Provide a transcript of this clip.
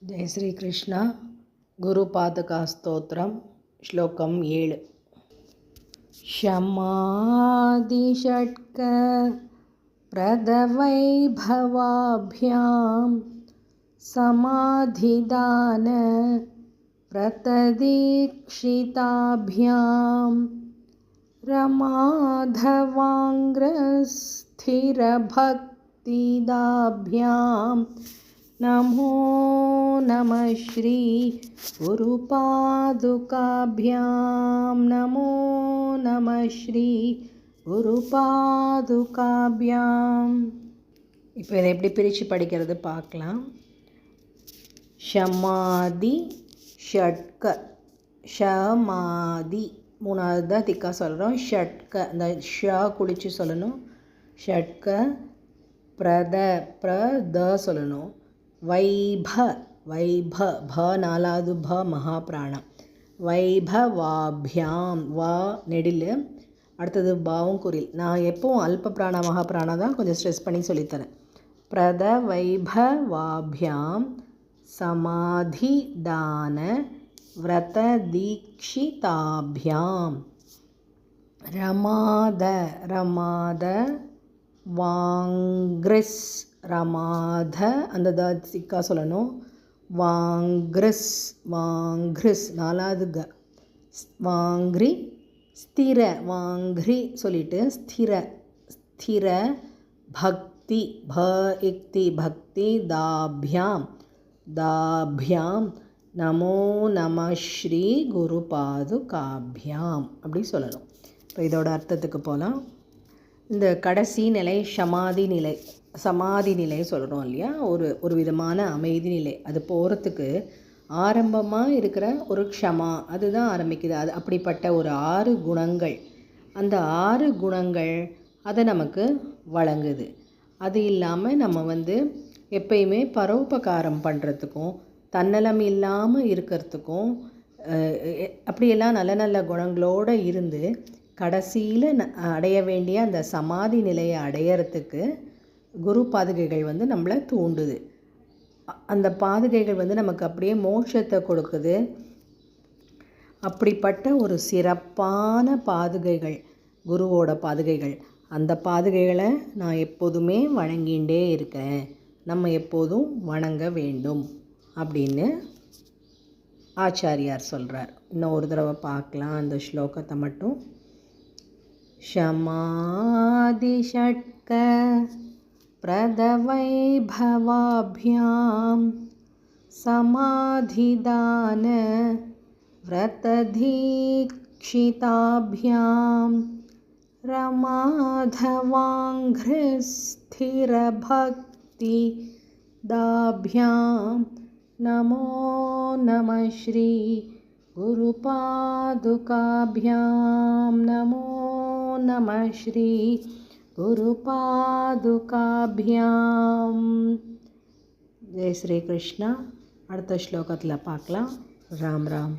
जय श्री कृष्ण गुरुपादका स्तोत्रम श्लोकम 7 क्षमादिषट्क प्रदवैभवाभ्यां समाधिदान प्रतदीक्षिताभ्यां रमाधवाङ्ग्रस्थिरभक्तिदाभ्यां नमो नमः श्री गुरुपादुकाभ्यां नमो नमः श्री गुरुपादुकाभ्याம். இப்போ இதை எப்படி பிரித்து படிக்கிறது பார்க்கலாம். ஷமாதி ஷட்க, ஷமாதி மூணாவது தான் திக்கா சொல்கிறோம். ஷட்க இந்த ஷா குடிச்சு சொல்லணும். ஷட்க பிரத சொல்லணும். வைப வைப ப நாலாவது ப மகாபிராணம். வைபவாபியாம் வா நெடில், அடுத்தது பாவும் குறில். நான் எப்போவும் அல்ப பிராண மகாபிராணா தான் கொஞ்சம் ஸ்ட்ரெஸ் பண்ணி சொல்லித்தரேன். பிரத வைபவாபியாம் சமாதி தான விரத தீக்ஷிதாபியாம் ரமாத ரமாத வாங்கிரிஸ் ரமாத அந்த திக்கா சொல்லணும். வாங்கிரிஸ் வாங்கிரிஸ் நாலாவது க வாங்கிரி ஸ்திர வாங்கிரி சொல்லிட்டு ஸ்திர ஸ்திர பக்தி ப இக்தி பக்தி தாபியாம் தாபியாம் நமோ நம ஸ்ரீ குருபாதுகாபியாம் அப்படி சொல்லணும். இப்போ இதோட அர்த்தத்துக்கு போகலாம். இந்த கடைசி நிலை ஷமாதி நிலை, சமாதி நிலை சொல்கிறோம் இல்லையா, ஒரு விதமான அமைதி நிலை. அது போகிறதுக்கு ஆரம்பமாக இருக்கிற ஒரு க்ஷமா அதுதான் ஆரம்பிக்குது. அது அப்படிப்பட்ட ஒரு 6 குணங்கள், அந்த 6 குணங்கள் அதை நமக்கு வழங்குது. அது இல்லாமல் நம்ம எப்பயுமே பரோபகாரம் பண்ணுறதுக்கும் தன்னலம் இல்லாமல் இருக்கிறதுக்கும் அப்படியெல்லாம் நல்ல நல்ல குணங்களோடு இருந்து கடைசியில் அடைய வேண்டிய அந்த சமாதி நிலையை அடையிறதுக்கு குரு பாதுகைகள் நம்மளை தூண்டுது. அந்த பாதுகைகள் நமக்கு அப்படியே மோட்சத்தை கொடுக்குது. அப்படிப்பட்ட ஒரு சிறப்பான பாதுகைகள் குருவோட பாதுகைகள். அந்த பாதுகைகளை நான் எப்போதுமே வணங்கிண்டே இருக்கேன், நம்ம எப்போதும் வணங்க வேண்டும் அப்படின்னு ஆச்சாரியார் சொல்கிறார். இன்னும் ஒரு தடவை பார்க்கலாம் அந்த ஸ்லோகத்தை மட்டும். ஷமாதிஷட்க பிரதவைபவாபியாம் சமாதிதான விரததீக்ஷிதாபியாம் ரமாதவாங்கிருஸ்திரபக்தி தாபியாம் நமோ நம ஸ்ரீ குருபாதுகாபியாம் நமோ நம ஸ்ரீ குருபாதுகாபியாம். ஜெய் ஸ்ரீ கிருஷ்ணா. அடுத்த ஸ்லோகத்தில் பார்க்கலாம். ராம் ராம்.